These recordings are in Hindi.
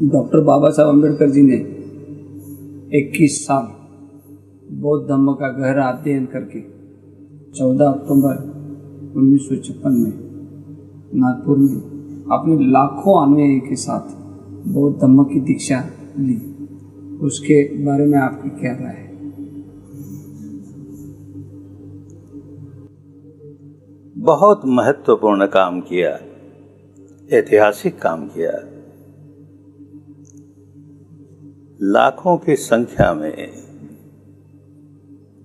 डॉक्टर बाबा साहब अम्बेडकर जी ने 21 साल बौद्ध धम्म का गहरा अध्ययन करके 14 अक्टूबर 1956 में नागपुर में अपने लाखों अनुयायी के साथ बौद्ध धम्म की दीक्षा ली। उसके बारे में आपकी क्या राय है? बहुत महत्वपूर्ण काम किया, ऐतिहासिक काम किया। लाखों की संख्या में,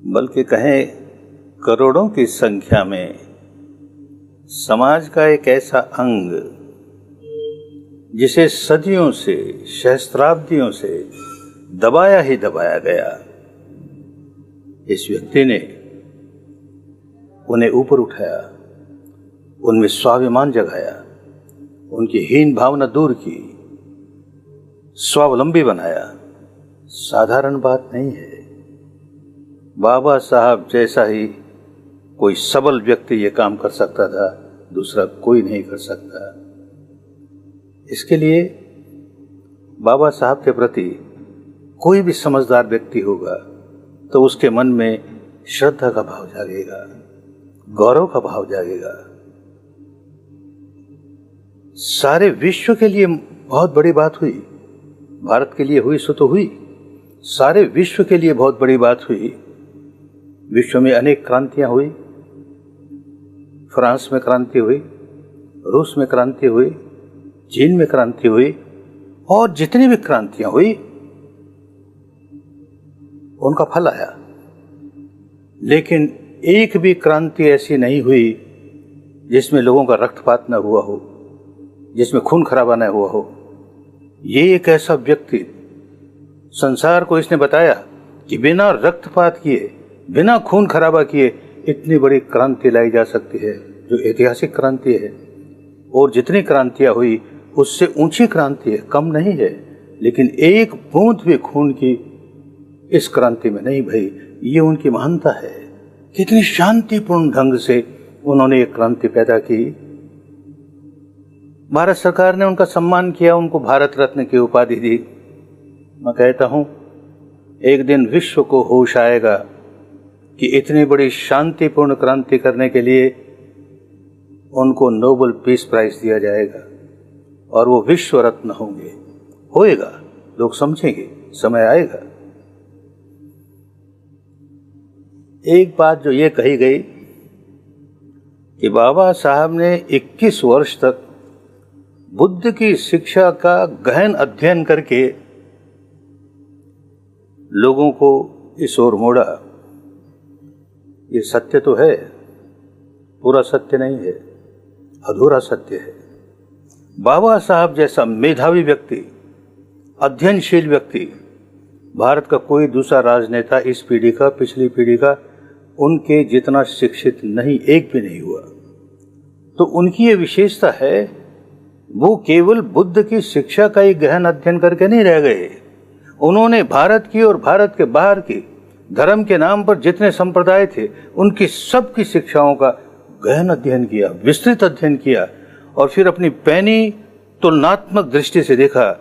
बल्कि कहें करोड़ों की संख्या में समाज का एक ऐसा अंग जिसे सदियों से, सहस्त्राब्दियों से दबाया ही दबाया गया, इस व्यक्ति ने उन्हें ऊपर उठाया, उनमें स्वाभिमान जगाया, उनकी हीन भावना दूर की, स्वावलंबी बनाया। साधारण बात नहीं है। बाबा साहब जैसा ही कोई सबल व्यक्ति ये काम कर सकता था, दूसरा कोई नहीं कर सकता। इसके लिए बाबा साहब के प्रति कोई भी समझदार व्यक्ति होगा तो उसके मन में श्रद्धा का भाव जागेगा, गौरव का भाव जागेगा। सारे विश्व के लिए बहुत बड़ी बात हुई, भारत के लिए हुई सो तो हुई, सारे विश्व के लिए बहुत बड़ी बात हुई। विश्व में अनेक क्रांतियां हुई, फ्रांस में क्रांति हुई, रूस में क्रांति हुई, चीन में क्रांति हुई, और जितनी भी क्रांतियां हुई उनका फल आया। लेकिन एक भी क्रांति ऐसी नहीं हुई जिसमें लोगों का रक्तपात न हुआ हो, जिसमें खून खराबा न हुआ हो। ये एक ऐसा व्यक्ति, संसार को इसने बताया कि बिना रक्तपात किए, बिना खून खराबा किए इतनी बड़ी क्रांति लाई जा सकती है, जो ऐतिहासिक क्रांति है। और जितनी क्रांतियां हुई उससे ऊंची क्रांति है, कम नहीं है। लेकिन एक बूंद भी खून की इस क्रांति में नहीं भई। ये उनकी महानता है। कितनी शांतिपूर्ण ढंग से उन्होंने एक क्रांति पैदा की। भारत सरकार ने उनका सम्मान किया, उनको भारत रत्न की उपाधि दी। मैं कहता हूं, एक दिन विश्व को होश आएगा कि इतनी बड़ी शांतिपूर्ण क्रांति करने के लिए उनको नोबेल पीस प्राइज दिया जाएगा और वो विश्व रत्न होंगे। होएगा, लोग समझेंगे, समय आएगा। एक बात जो ये कही गई कि बाबा साहब ने 21 वर्ष तक बुद्ध की शिक्षा का गहन अध्ययन करके लोगों को इस ओर मोड़ा, ये सत्य तो है, पूरा सत्य नहीं है, अधूरा सत्य है। बाबा साहब जैसा मेधावी व्यक्ति, अध्ययनशील व्यक्ति, भारत का कोई दूसरा राजनेता इस पीढ़ी का, पिछली पीढ़ी का, उनके जितना शिक्षित नहीं, एक भी नहीं हुआ। तो उनकी ये विशेषता है, वो केवल बुद्ध की शिक्षा का ही गहन अध्ययन करके नहीं रह गए। उन्होंने भारत की और भारत के बाहर की धर्म के नाम पर जितने संप्रदाय थे, उनकी सबकी शिक्षाओं का गहन अध्ययन किया, विस्तृत अध्ययन किया, और फिर अपनी पैनी तुलनात्मक दृष्टि से देखा,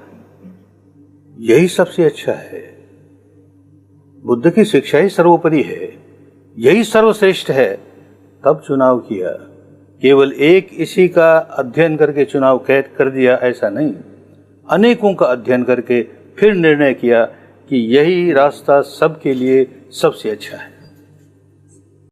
यही सबसे अच्छा है। बुद्ध की शिक्षा ही सर्वोपरि है, यही सर्वश्रेष्ठ है। तब चुनाव किया। केवल एक इसी का अध्ययन करके चुनाव कैद कर दिया, ऐसा नहीं। अनेकों का अध्ययन करके फिर निर्णय किया कि यही रास्ता सबके लिए सबसे अच्छा है।